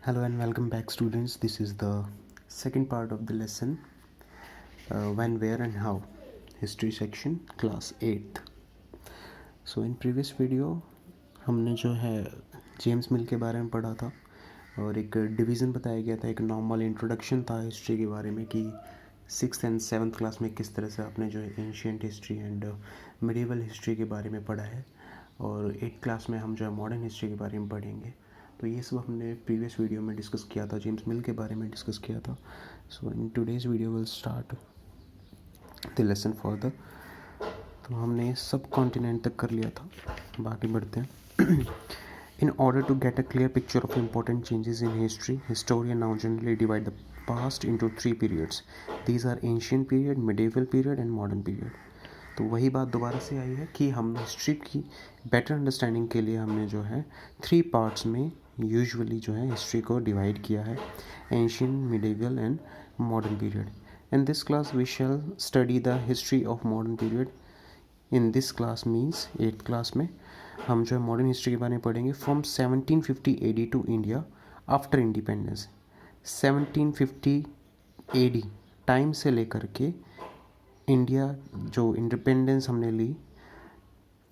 Hello and welcome back, students. This is the second part of the lesson when, where, and how. History section, class 8th. So in previous video हमने जो है James मिल के बारे में पढ़ा था और एक डिवीज़न बताया गया था, एक नॉर्मल इंट्रोडक्शन था हिस्ट्री के बारे में कि 6th एंड 7th क्लास में किस तरह से आपने जो है ancient history and medieval history के बारे में पढ़ा है और 8th क्लास में हम जो है मॉडर्न हिस्ट्री के बारे में पढ़ेंगे। तो ये सब हमने प्रीवियस वीडियो में डिस्कस किया था, जेम्स मिल के बारे में डिस्कस किया था। So in today's video will start the lesson further. तो हमने सब कॉन्टिनेंट तक कर लिया था, बाकी बढ़ते हैं। In order to get a clear picture of important changes in history, historians now generally divide the past into three periods. These are ancient period, medieval period and modern period. तो वही बात दोबारा से आई है कि हम हिस्ट्री की better understanding के लिए हमने जो है 3 पार्ट्स में यूजुअली जो है हिस्ट्री को डिवाइड किया है, ancient, medieval and modern period. In this class we shall study the history of modern period. In this class means 8th class में हम जो है मॉडर्न हिस्ट्री के बारे में पढ़ेंगे from 1750 AD to India after independence. 1750 AD time से लेकर के इंडिया जो इंडिपेंडेंस हमने ली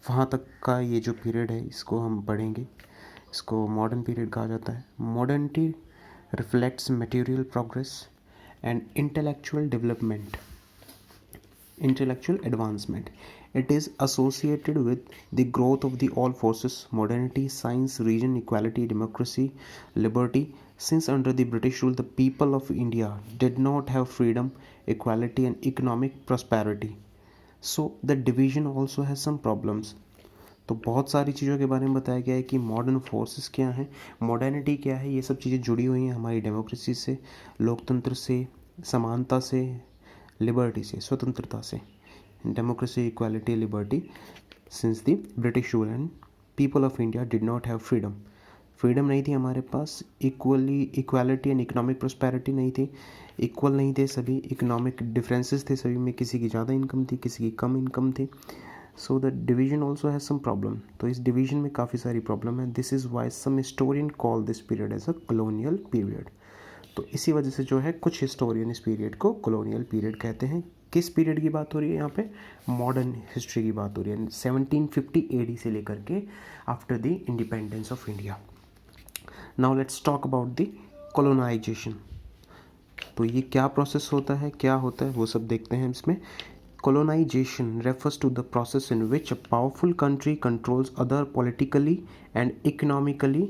वहाँ तक का ये जो पीरियड है इसको हम पढ़ेंगे। इसको मॉडर्न पीरियड कहा जाता है। Modernity reflects material progress and intellectual development, intellectual advancement. It is associated with the growth of the all forces, modernity, science, religion, equality, democracy, liberty. Since under the British rule, the people of India did not have freedom, equality, and economic prosperity. So the division also has some problems. तो बहुत सारी चीज़ों के बारे में बताया गया है कि मॉडर्न फोर्सेस क्या हैं, मॉडर्निटी क्या है, ये सब चीज़ें जुड़ी हुई हैं हमारी डेमोक्रेसी से, लोकतंत्र से, समानता से, लिबर्टी से, स्वतंत्रता से, democracy, equality, liberty. Since the British rule and people of India did not have freedom, freedom नहीं थी हमारे पास, इक्वालिटी एंड इकोनॉमिक प्रोस्पेरिटी नहीं थी, इक्वल नहीं थे सभी, इकोनॉमिक डिफरेंसेस थे सभी में, किसी की ज़्यादा इनकम थी, किसी की कम इनकम थी। So the division also has some problem. तो इस डिवीजन में काफ़ी सारी प्रॉब्लम है। This is why some historian call this period as a colonial period. तो इसी वजह से जो है कुछ हिस्टोरियन इस पीरियड को कॉलोनियल पीरियड कहते हैं। किस पीरियड की बात हो रही है यहाँ पे? मॉडर्न हिस्ट्री की बात हो रही है, 1750 AD से लेकर के after the independence of India. Now let's talk about the colonisation. तो ये क्या प्रोसेस होता है, क्या होता है, वो सब देखते हैं इसमें। Colonization refers to the process in which a powerful country controls other politically and economically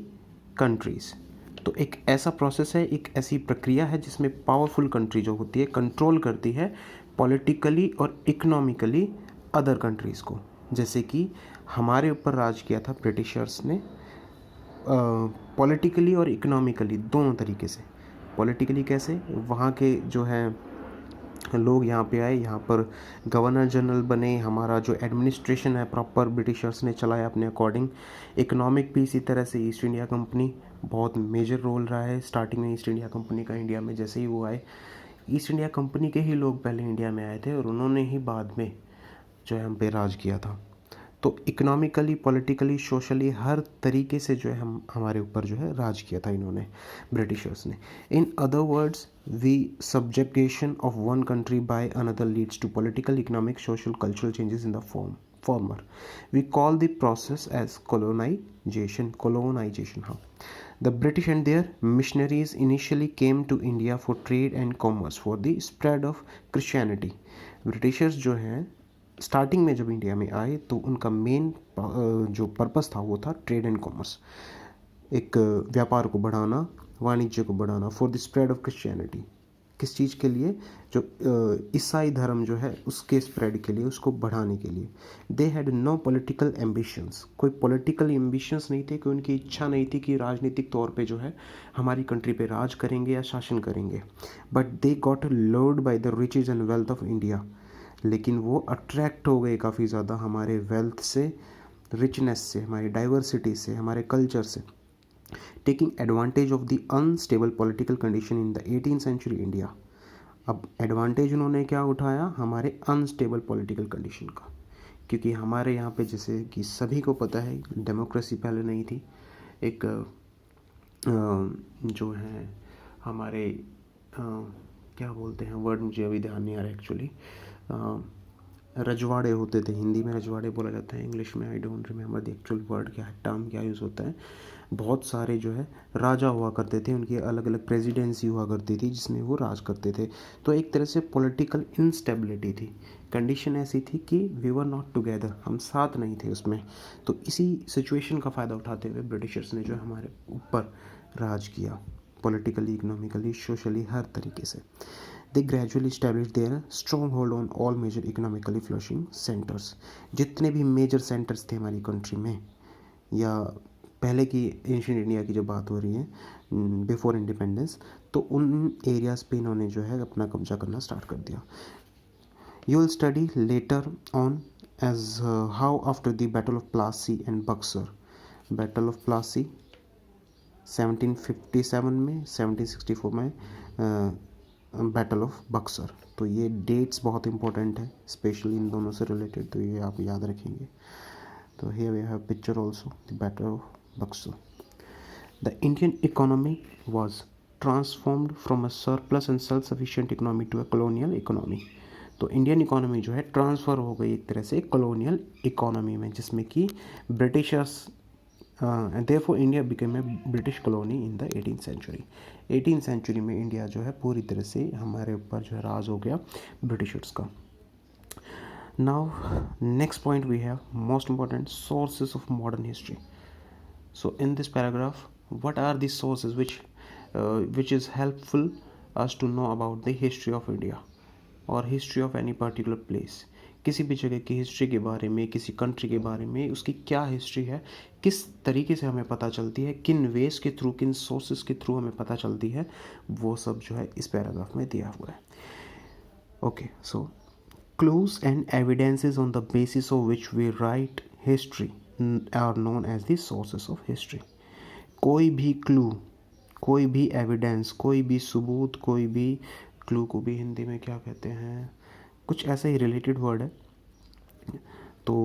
countries. तो एक ऐसा प्रोसेस है, एक ऐसी प्रक्रिया है जिसमें पावरफुल कंट्री जो होती है कंट्रोल करती है पॉलिटिकली और इकोनॉमिकली अदर कंट्रीज़ को। जैसे कि हमारे ऊपर राज किया था ब्रिटिशर्स ने, पॉलिटिकली और इकोनॉमिकली दोनों तरीके से। पॉलिटिकली कैसे, वहाँ के जो है लोग यहाँ पे आए, यहाँ पर गवर्नर जनरल बने, हमारा जो एडमिनिस्ट्रेशन है प्रॉपर ब्रिटिशर्स ने चलाया अपने अकॉर्डिंग। इकोनॉमिक भी इसी तरह से ईस्ट इंडिया कंपनी बहुत मेजर रोल रहा है स्टार्टिंग में ईस्ट इंडिया कंपनी का इंडिया में। जैसे ही वो आए, ईस्ट इंडिया कंपनी के ही लोग पहले इंडिया में आए थे और उन्होंने ही बाद में जो है हम पे राज किया था। तो इकोनॉमिकली, पॉलिटिकली, सोशली हर तरीके से जो है हमारे ऊपर जो है राज किया था इन्होंने, ब्रिटिशर्स ने। In other words, we subjection of one country by another leads to political, economic, social, cultural changes in the former. We call the process as colonization. How? The British and their missionaries initially came to India for trade and commerce, for the spread of Christianity. Britishers जो हैं starting में जब India में आए तो उनका main जो purpose था वो था ट्रेड एंड कॉमर्स, एक व्यापार को बढ़ाना, वाणिज्य को बढ़ाना, for the spread of Christianity. किस चीज़ के लिए? जो ईसाई धर्म जो है उसके स्प्रेड के लिए, उसको बढ़ाने के लिए। They had no political ambitions, कोई पॉलिटिकल एम्बिशंस नहीं थे, कोई उनकी इच्छा नहीं थी कि राजनीतिक तौर पे जो है हमारी कंट्री पे राज करेंगे या शासन करेंगे। But they got lured by the riches and wealth of India. लेकिन वो अट्रैक्ट हो गए काफ़ी ज़्यादा हमारे वेल्थ से, रिचनेस से, हमारी डाइवर्सिटी से, हमारे कल्चर से। Taking advantage of the unstable political condition in the 18th century India. अब एडवांटेज उन्होंने क्या उठाया? हमारे अनस्टेबल पॉलिटिकल कंडीशन का, क्योंकि हमारे यहाँ पे जैसे कि सभी को पता है डेमोक्रेसी पहले नहीं थी, एक जो हैं हमारे क्या बोलते हैं, वर्ड मुझे अभी ध्यान नहीं आ रहा एक्चुअली, रजवाड़े होते थे। हिंदी में रजवाड़े बोला जाता है, इंग्लिश में I don't remember the actual word क्या है, टर्म क्या यूज़ होता है। बहुत सारे जो है राजा हुआ करते थे, उनकी अलग अलग प्रेसिडेंसी हुआ करती थी जिसमें वो राज करते थे। तो एक तरह से पॉलिटिकल इंस्टेबिलिटी थी, कंडीशन ऐसी थी कि वी वर नॉट टुगेदर, हम साथ नहीं थे उसमें। तो इसी सिचुएशन का फ़ायदा उठाते हुए ब्रिटिशर्स ने जो हमारे ऊपर राज किया, पॉलिटिकली, इकोनॉमिकली, सोशली, हर तरीके से। They gradually establish their strong hold on all major economically flourishing centres. जितने भी मेजर सेंटर्स थे हमारी कंट्री में, या पहले की एंशियंट इंडिया की जो बात हो रही है बिफोर इंडिपेंडेंस, तो उन एरियाज़ पे इन्होंने जो है अपना कब्जा करना स्टार्ट कर दिया। You will study later on as how after the battle of Plassey and Buxar, battle of Plassey 1757 में, 1764 में बैटल ऑफ बक्सर। तो ये डेट्स बहुत इंपॉर्टेंट है, स्पेशली इन दोनों से रिलेटेड, तो ये आप याद रखेंगे। तो here we have picture also, the battle of Buxar. The Indian economy was transformed from a surplus and self-sufficient economy to a colonial economy. तो इंडियन इकोनॉमी जो है ट्रांसफ़र हो गई एक तरह से कॉलोनियल इकोनॉमी में, जिसमें कि Britishers, therefore India became a British colony in the 18th century. 18th century में इंडिया जो है पूरी तरह से हमारे ऊपर जो है राज हो गया ब्रिटिशर्स का। Now next point we have most important sources of modern history. So in this paragraph, what are the sources which is helpful us to know about the history of India or history of any particular place. किसी भी जगह की history के बारे में, किसी country के बारे में, उसकी क्या हिस्ट्री है, किस तरीके से हमें पता चलती है, किन वेज के थ्रू, किन सोर्सेज के थ्रू हमें पता चलती है, वो सब जो है इस पैराग्राफ में दिया हुआ है। Okay, so clues and evidences on the basis of which we write history are known as the sources of history. कोई भी क्लू, कोई भी एविडेंस, कोई भी सबूत, कोई भी क्लू को भी हिंदी में क्या कहते हैं, कुछ ऐसा ही रिलेटेड वर्ड है। तो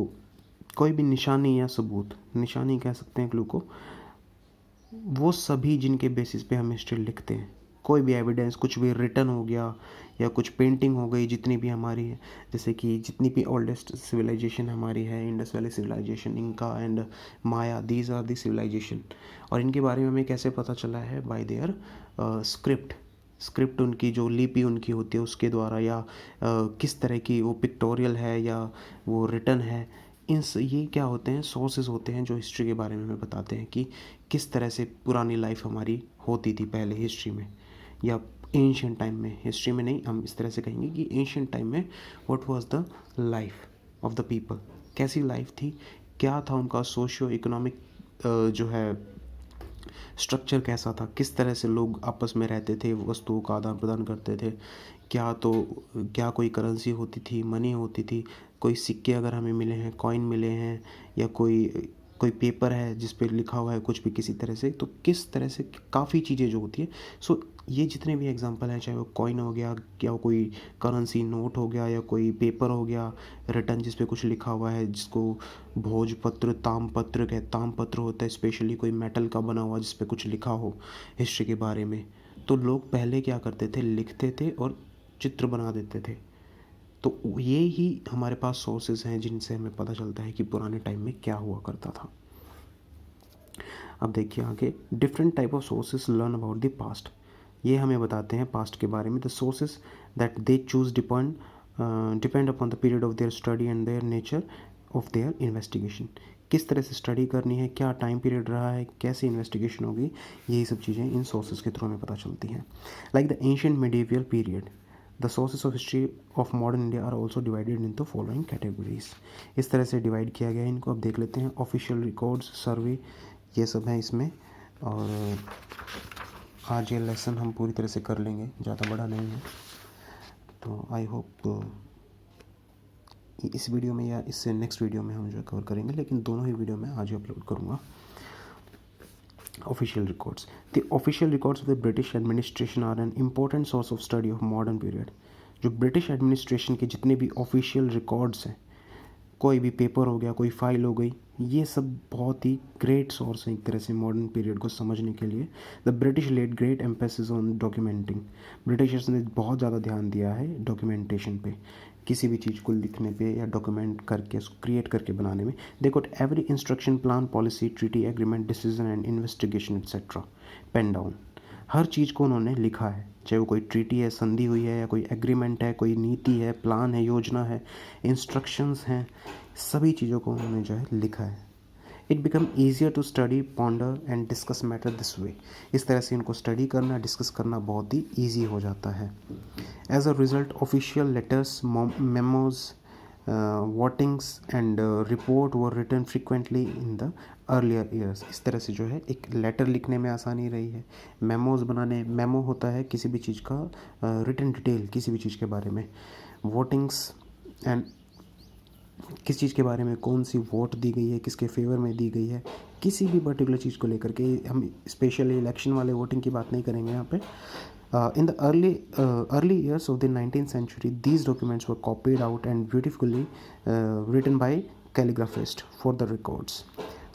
कोई भी निशानी या सबूत, निशानी कह सकते हैं क्लू को, वो सभी जिनके बेसिस पे हम हिस्ट्री लिखते हैं। कोई भी एविडेंस, कुछ भी रिटन हो गया या कुछ पेंटिंग हो गई, जितनी भी हमारी है, जैसे कि जितनी भी ओल्डेस्ट सिविलाइजेशन हमारी है, Indus valley civilisation, Inca and Maya, these are the civilisation. और इनके बारे में हमें कैसे पता चला है? बाय देयर स्क्रिप्ट उनकी जो लिपि उनकी होती है उसके द्वारा, या किस तरह की वो पिक्टोरियल है या वो रिटन है। ये क्या होते हैं? सोर्सेज होते हैं जो हिस्ट्री के बारे में हमें बताते हैं कि किस तरह से पुरानी लाइफ हमारी होती थी पहले हिस्ट्री में, या एंशियंट टाइम में। हिस्ट्री में नहीं, हम इस तरह से कहेंगे कि एंशियंट टाइम में what was the life of the people, कैसी लाइफ थी, क्या था उनका सोशियो इकोनॉमिक जो है स्ट्रक्चर कैसा था, किस तरह से लोग आपस में रहते थे, वस्तुओं का आदान प्रदान करते थे, क्या कोई करेंसी होती थी, मनी होती थी, कोई सिक्के अगर हमें मिले हैं, कॉइन मिले हैं, या कोई पेपर है जिस पे लिखा हुआ है कुछ भी किसी तरह से, तो किस तरह से काफ़ी चीज़ें जो होती है। सो ये जितने भी एग्जांपल हैं, चाहे वो कॉइन हो गया, या कोई करेंसी नोट हो गया, या कोई पेपर हो गया रिटर्न जिस पे कुछ लिखा हुआ है, जिसको भोजपत्र, तामपत्र होता है स्पेशली कोई मेटल का बना हुआ जिस पे कुछ लिखा हो हिस्ट्री के बारे में। तो लोग पहले क्या करते थे? लिखते थे और चित्र बना देते थे। तो ये ही हमारे पास सोर्सेज हैं जिनसे हमें पता चलता है कि पुराने टाइम में क्या हुआ करता था। अब देखिए आगे, different type of sources learn about the past. ये हमें बताते हैं पास्ट के बारे में। The sources that they choose depend upon the period of their study and their nature of their investigation. किस तरह से स्टडी करनी है, क्या टाइम पीरियड रहा है, कैसी इन्वेस्टिगेशन होगी, यही सब चीज़ें इन सोर्सेज के थ्रू हमें पता चलती हैं। Like the ancient medieval period, the sources of history of modern India are also divided in the following categories. इस तरह से डिवाइड किया गया है इनको। अब देख लेते हैं। ऑफिशियल रिकॉर्ड्स, सर्वे, ये सब हैं इसमें। और आज ये लेसन हम पूरी तरह से कर लेंगे, ज़्यादा बड़ा नहीं है। तो आई होप इस वीडियो में या इससे नेक्स्ट वीडियो में हम जो कवर करेंगे, लेकिन दोनों ही वीडियो में आज ही अपलोड करूँगा। Official records, the official records of the British administration are an important source of study of modern period. जो ब्रिटिश एडमिनिस्ट्रेशन के जितने भी ऑफिशियल रिकॉर्ड्स हैं, कोई भी पेपर हो गया, कोई फाइल हो गई, ये सब बहुत ही ग्रेट सोर्स है एक तरह से मॉडर्न पीरियड को समझने के लिए। The British laid great emphasis on documenting. Britishers ने बहुत ज़्यादा ध्यान दिया है डॉक्यूमेंटेशन पे, किसी भी चीज़ को लिखने पे या डॉक्यूमेंट करके उसको क्रिएट करके बनाने में। They got every instruction, plan, policy, treaty, agreement, decision and investigation etcetera pen down. हर चीज़ को उन्होंने लिखा है, चाहे वो कोई ट्रीटी है, संधि हुई है, या कोई एग्रीमेंट है, कोई नीति है, प्लान है, योजना है, इंस्ट्रक्शंस हैं, सभी चीज़ों को उन्होंने जो है लिखा है। It become easier to study, ponder and discuss matter this way. इस तरह से इनको स्टडी करना, डिस्कस करना बहुत ही ईजी हो जाता है। As a result official letters, memos, votings and report were written frequently in the earlier years. इस तरह से जो है एक लेटर लिखने में आसानी रही है। मेमोज बनाने, मेमो होता है किसी भी चीज़ का रिटन डिटेल किसी भी चीज़ के बारे में। वोटिंग्स एंड किस चीज़ के बारे में कौन सी वोट दी गई है, किसके फेवर में दी गई है, किसी भी पर्टिकुलर चीज़ को लेकर के। हम स्पेशली इलेक्शन वाले वोटिंग की बात नहीं करेंगे यहाँ पे। In the early years of the 19th century, these documents were copied out and beautifully written by calligraphist for the records.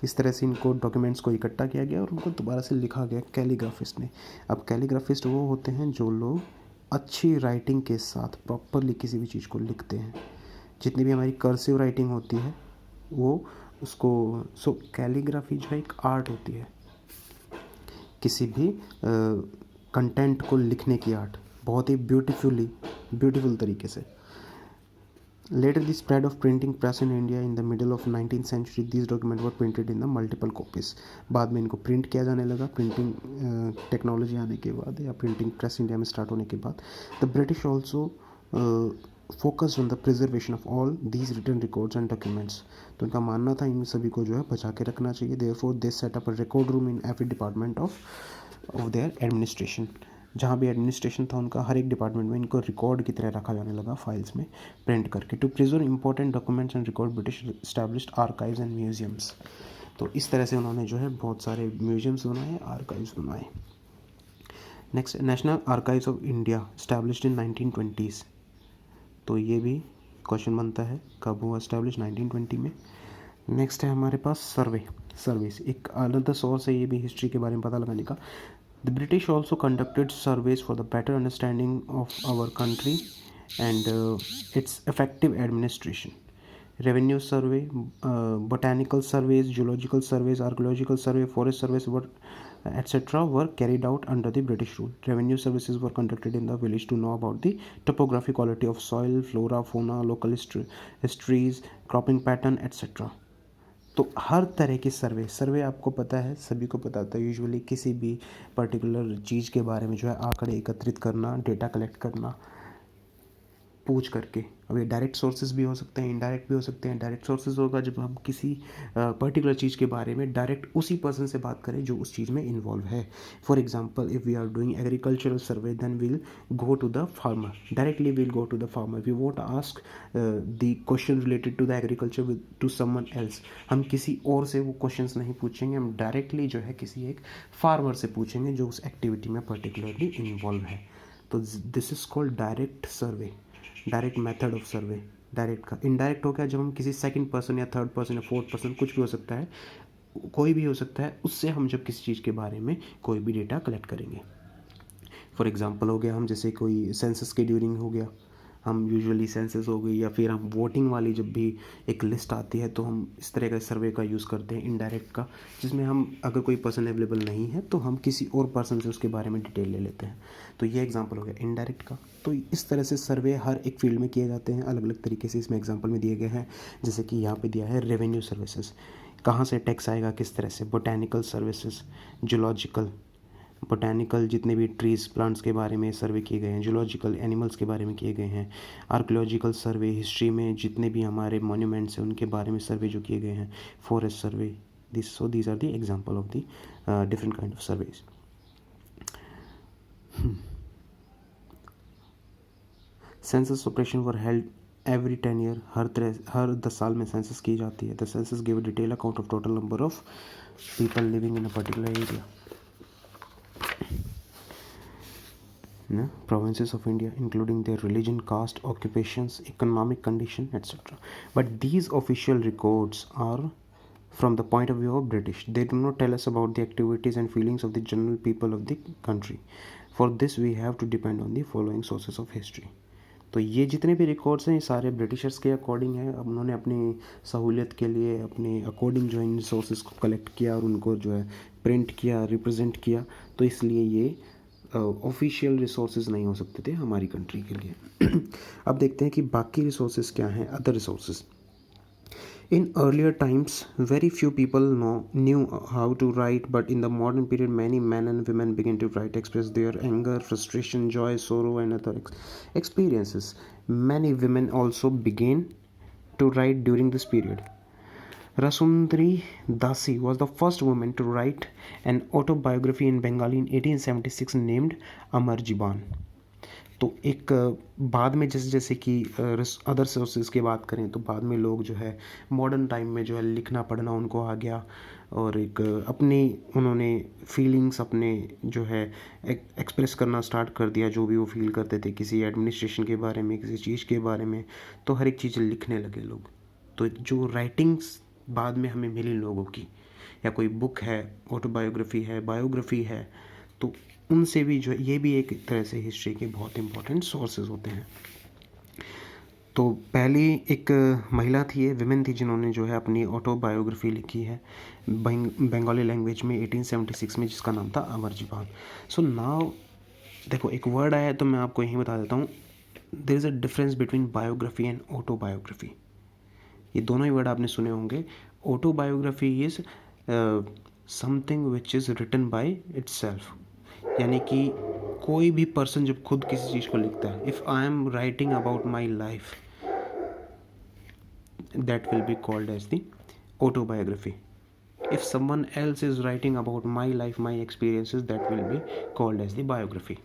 इस तरह से इनको डॉक्यूमेंट्स को इकट्ठा किया गया और उनको दोबारा से लिखा गया कैलीग्राफिस्ट ने। अब कैलीग्राफिस्ट वो होते हैं जो लोग अच्छी राइटिंग के साथ प्रॉपरली किसी भी चीज़ को लिखते हैं। जितनी भी हमारी कर्सिव राइटिंग होती है वो उसको कैलीग्राफी जो है एक आर्ट होती है, किसी भी कंटेंट को लिखने की आर्ट, बहुत ही ब्यूटीफुल तरीके से। Later the spread of printing press in India in the middle of 19th century, these document were printed in the multiple copies. बाद में इनको प्रिंट किया जाने लगा, प्रिंटिंग टेक्नोलॉजी आने के बाद या प्रिंटिंग प्रेस इंडिया में स्टार्ट होने के बाद। The British also focused on the preservation of all these written records and documents. तो उनका मानना था इन सभी को जो है बचा के रखना चाहिए। Therefore they set up a record room in every department of their administration. जहाँ भी एडमिनिस्ट्रेशन था उनका, हर एक डिपार्टमेंट में इनको रिकॉर्ड की तरह रखा जाने लगा फाइल्स में प्रिंट करके। To preserve important documents and record, British established archives and museums. तो इस तरह से उन्होंने जो है बहुत सारे म्यूजियम्स बनाए, आर्काइव्स बनाए। Next, national archives of India established in 1920s। तो ये भी क्वेश्चन बनता है कब हुआ एस्टैब्लिश, 1920 में। नेक्स्ट है हमारे पास सर्वेस, एक अनदर सोर्स है ये भी हिस्ट्री के बारे में पता लगाने का। The British also conducted surveys for the better understanding of our country and its effective administration. Revenue survey, botanical surveys, geological surveys, archaeological survey, forest surveys were etc. were carried out under the British rule. Revenue services were conducted in the village to know about the topography, quality of soil, flora, fauna, local histories, cropping pattern etc. तो हर तरह की सर्वे आपको पता है, सभी को पता होता है यूजुअली किसी भी पर्टिकुलर चीज़ के बारे में जो है आंकड़े एकत्रित करना, डेटा कलेक्ट करना पूछ करके। अब ये डायरेक्ट सोर्सेज भी हो सकते हैं, इनडायरेक्ट भी हो सकते हैं। डायरेक्ट सोर्सेज होगा जब हम किसी पर्टिकुलर चीज़ के बारे में डायरेक्ट उसी पर्सन से बात करें जो उस चीज़ में इन्वॉल्व है। For example, if we are doing agricultural survey then we'll go to the farmer, directly we'll go to the farmer. We won't ask the question related to the agriculture to someone else. हम किसी और से वो questions नहीं पूछेंगे, हम directly जो है किसी एक फार्मर से पूछेंगे जो उस एक्टिविटी में पर्टिकुलरली इन्वॉल्व है। तो this is called direct survey, direct method of survey. Direct का इनडायरेक्ट हो गया जब हम किसी सेकंड पर्सन या थर्ड पर्सन या फोर्थ पर्सन, कुछ भी हो सकता है, कोई भी हो सकता है, उससे हम जब किसी चीज़ के बारे में कोई भी डेटा कलेक्ट करेंगे। फॉर एग्जांपल हो गया, हम जैसे कोई सेंसस के ड्यूरिंग हो गया, हम यूजुअली सेंसस हो गई, या फिर हम वोटिंग वाली जब भी एक लिस्ट आती है तो हम इस तरह का सर्वे का यूज़ करते हैं इनडायरेक्ट का, जिसमें हम अगर कोई पर्सन अवेलेबल नहीं है तो हम किसी और पर्सन से उसके बारे में डिटेल ले लेते हैं। तो ये एग्जांपल हो गया इनडायरेक्ट का। तो इस तरह से सर्वे हर एक फील्ड में किए जाते हैं अलग अलग तरीके से। इसमें एग्जाम्पल में दिए गए हैं, जैसे कि यहाँ पर दिया है रेवेन्यू सर्विसेज, कहाँ से टैक्स आएगा, किस तरह से। बोटैनिकल सर्विसेज, जूलॉजिकल, बोटैनिकल जितने भी ट्रीज़ प्लांट्स के बारे में सर्वे किए गए हैं, जूलॉजिकल एनिमल्स के बारे में किए गए हैं। आर्कियोलॉजिकल सर्वे, हिस्ट्री में जितने भी हमारे मॉन्यूमेंट्स हैं उनके बारे में सर्वे जो किए गए हैं। Forest survey, these are the example of the different kind of surveys. Census operation were held every 10 year, हर 10 साल में सेंसस की जाती है। The census give a detail account of total number of people living in a particular area, provinces of India, including their religion, caste, occupations, economic condition, etc. But these official records are from the point of view of British. They do not tell us about the activities and feelings of the general people of the country. For this we have to depend on the following sources of history. तो ये जितने भी records हैं ये सारे Britishers के according है. अब उन्होंने अपनी सहूलियत के लिए अपने अकॉर्डिंग जो इन सोर्सेज को कलेक्ट किया और उनको जो है प्रिंट किया, रिप्रेजेंट किया, तो इसलिए ये ऑफिशियल रिसोर्सेज नहीं हो सकते थे हमारी कंट्री के लिए. अब देखते हैं कि बाकी रिसोर्सेज क्या हैं, other resources. In earlier times, very few people knew how to write, but in the modern period, many men and women began to write, express their anger, frustration, joy, sorrow, and other experiences. Many women also began to write during this period. Rasundari Dasi was the first woman to write an autobiography in Bengali in 1876 named Amar Jiban. तो एक बाद में जैसे जैसे कि other sources की बात करें तो बाद में लोग जो है मॉडर्न टाइम में जो है लिखना पढ़ना उनको आ गया और एक अपनी उन्होंने फीलिंग्स अपने जो है एक्सप्रेस करना स्टार्ट कर दिया, जो भी वो फील करते थे किसी एडमिनिस्ट्रेशन के बारे में, किसी चीज़ के बारे में, तो हर एक चीज़ लिखने लगे लोग. तो जो राइटिंग्स बाद में हमें मिली लोगों की, या कोई बुक है, ऑटोबायोग्राफी है, बायोग्राफी है, तो उनसे भी जो ये भी एक तरह से हिस्ट्री के बहुत इंपॉर्टेंट सोर्सेज होते हैं. तो पहली एक महिला थी, ये विमेन थी, जिन्होंने जो है अपनी ऑटोबायोग्राफी लिखी है बंगाली लैंग्वेज में 1876 में, जिसका नाम था अमर जीबान. सो नाउ देखो एक वर्ड आया है तो मैं आपको यही बता देता हूँ. There is a difference between biography and autobiography. ये दोनों ही वर्ड आपने सुने होंगे. Autobiography is something which is written by itself, यानी कि कोई भी पर्सन जब खुद किसी चीज़ को लिखता है, if I am writing about my life, that will be called as the autobiography. If someone else is writing about my life, my experiences, that will be called as the biography.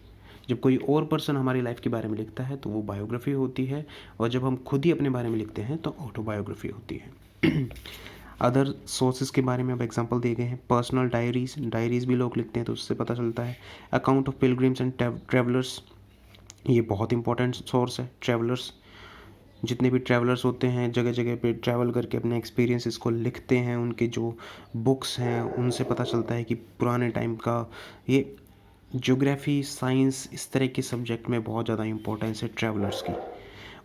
जब कोई और person हमारी life के बारे में लिखता है तो वो बायोग्राफी होती है, और जब हम खुद ही अपने बारे में लिखते हैं तो ऑटोबायोग्राफी होती है. अदर सोर्सेज के बारे में अब एग्जांपल दिए गए हैं. पर्सनल डायरीज़ भी लोग लिखते हैं तो उससे पता चलता है. Account of pilgrims and travellers, ये बहुत इंपॉर्टेंट सोर्स है. ट्रैवलर्स, जितने भी ट्रैवलर्स होते हैं जगह जगह पे ट्रैवल करके अपने एक्सपीरियंसेस को लिखते हैं, उनके जो बुक्स हैं उनसे पता चलता है कि पुराने टाइम का. ये ज्योग्राफी, साइंस, इस तरह के सब्जेक्ट में बहुत ज़्यादा इंपॉर्टेंस है ट्रैवलर्स की.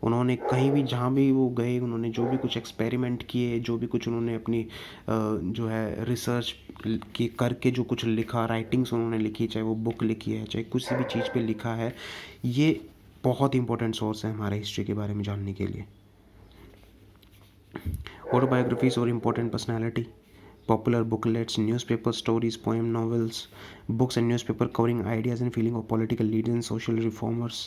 उन्होंने कहीं भी जहाँ भी वो गए, उन्होंने जो भी कुछ एक्सपेरिमेंट किए, जो भी कुछ उन्होंने अपनी जो है रिसर्च की करके जो कुछ लिखा, राइटिंग्स उन्होंने लिखी, चाहे वो बुक लिखी है, चाहे किसी भी चीज़ पे लिखा है, ये बहुत इंपॉर्टेंट सोर्स है हमारे हिस्ट्री के बारे में जानने के लिए. ऑटोबायोग्राफीज और important personality, popular booklets, newspaper stories, poem, novels, books and newspaper covering ideas and feeling of political leaders and social reformers.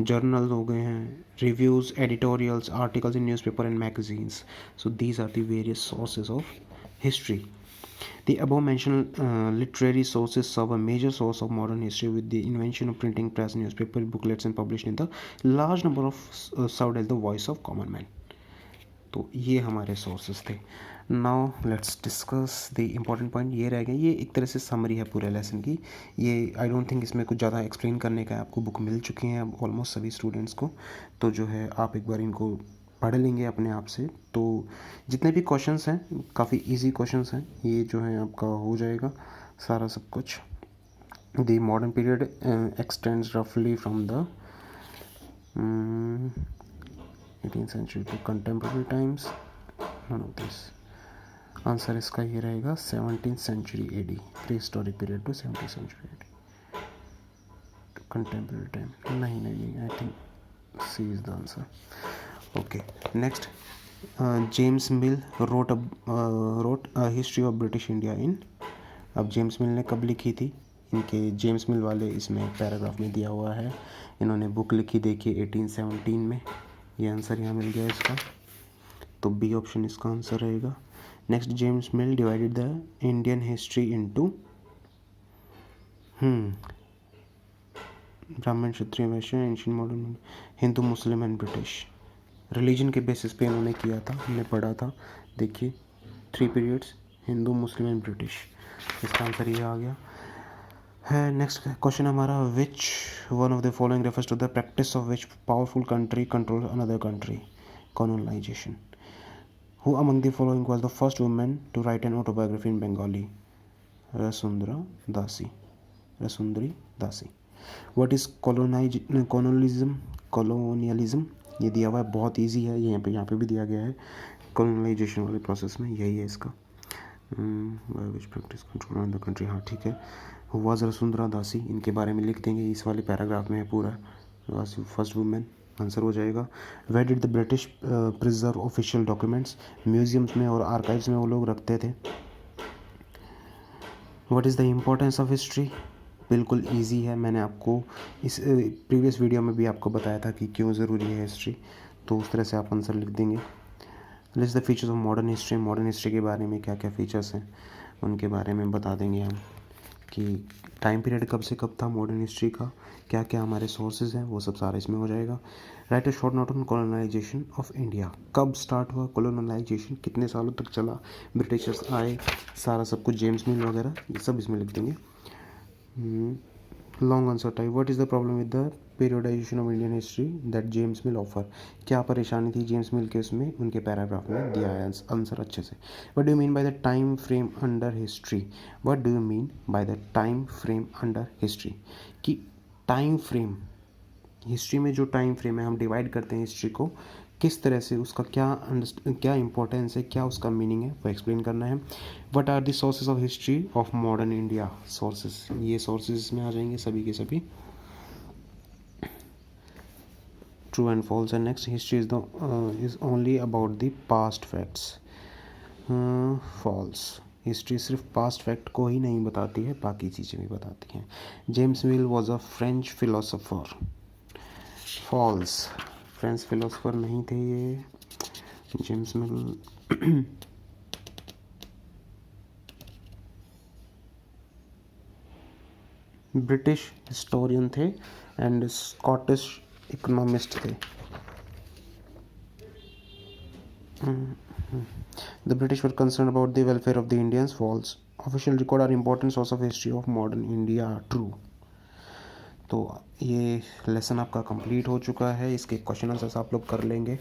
Journals हो गए हैं, reviews, editorials, articles in newspaper and magazines. So these are the various sources of history. The above mentioned literary sources serve a major source of modern history. With the invention of printing press, newspaper, booklets and published in the large number of served as the voice of common man. तो ये हमारे sources थे. Now let's discuss the important point. ये रह गए, ये एक तरह से समरी है पूरे लेसन की. ये आई डोंट थिंक इसमें कुछ ज़्यादा एक्सप्लेन करने का है, आपको बुक मिल चुकी हैं अब ऑलमोस्ट सभी स्टूडेंट्स को, तो जो है आप एक बार इनको पढ़ लेंगे अपने आप से. तो जितने भी क्वेश्चंस हैं काफ़ी इजी क्वेश्चंस हैं, ये जो है आपका हो जाएगा सारा सब कुछ. द मॉडर्न पीरियड एक्सटेंड्स रफली from the 18th century to contemporary times. None of this. Answer इसका ये रहेगा 17th century AD, prehistoric period to 17th century AD to contemporary time. नहीं, I think C is the answer. Okay, next. James Mill wrote a history of British India in. अब James मिल ने कब लिखी थी, इनके James मिल वाले इसमें paragraph में दिया हुआ है. इन्होंने बुक लिखी देखिए 1817 में. ये आंसर यहाँ मिल गया इसका, तो बी ऑप्शन इसका आंसर रहेगा. Next, James Mill divided the Indian history into Brahmin, Kshatriya, Vaishya, ancient, modern, Hindu, Muslim and British. Religion के बेसिस पे इन्होंने किया था, हमने पढ़ा था. देखिए 3 periods, Hindu, Muslim and British. इसका आंसर ये आ गया है. नेक्स्ट क्वेश्चन हमारा, which one of the following refers to the practice of which powerful country control another country. Colonisation. Who among the following was the first women to write an autobiography in Bengali? Rasundara Dasi, Rasundari Dasi. What is colonialism? ये दिया हुआ है, बहुत easy है, यहाँ पे भी दिया गया है। कॉलोनाइजेशन वाले प्रोसेस में यही है इसका। Which practice control on the country, हाँ ठीक है। हु वाज वसुंधरा दासी, इनके बारे में लिख देंगे, इस वाले पैराग्राफ में है पूरा। फर्स्ट वुमेन आंसर हो जाएगा। Where did the British preserve official documents? Museums में और आर्काइव्स में वो लोग रखते थे। What is the importance of history? बिल्कुल इजी है, मैंने आपको इस प्रीवियस वीडियो में भी आपको बताया था कि क्यों ज़रूरी है हिस्ट्री, तो उस तरह से आप आंसर लिख देंगे। List the features of modern history, modern history के बारे में क्या क्या फ़ीचर्स हैं उनके बारे में बता देंगे हम, कि टाइम पीरियड कब से कब था मॉडर्न हिस्ट्री का, क्या क्या हमारे सोर्सेज हैं, वो सब सारा इसमें हो जाएगा। Write a short note on colonisation of India, कब स्टार्ट हुआ कॉलोनाइजेशन, कितने सालों तक चला, ब्रिटिशर्स आए, सारा सब कुछ, जेम्स मिल वगैरह, ये सब इसमें लिख देंगे। Long answer type, what is the problem with the periodisation of Indian history that James mill offer? क्या परेशानी थी जेम्स मिल के उसमें, उनके पैराग्राफ में दिया है आंसर अच्छे से। What do you mean by the time frame under history? What do you mean by the time frame under history? कि टाइम फ्रेम, हिस्ट्री में जो टाइम फ्रेम है, हम डिवाइड करते हैं हिस्ट्री को, किस तरह से, उसका क्या इंपॉर्टेंस है, क्या उसका मीनिंग है, वो एक्सप्लेन करना है। What are the sources of history of modern India? Sources, ये सोर्सेज इसमें आ जाएंगे सभी के सभी। True and false and next, history is only about the past facts. False, history सिर्फ पास्ट फैक्ट को ही नहीं बताती है, बाकी चीज़ें भी बताती हैं। James Mill was a French philosopher. False, French philosopher नहीं थे ये जेम्स मिल। ब्रिटिश हिस्टोरियन थे एंड स्कॉटिश इकोनॉमिस्ट थे। The British were concern about the welfare of the Indians. False, official record are important source of history of modern India. True. तो ये lesson आपका complete हो चुका है, इसके question answers आप लोग कर लेंगे।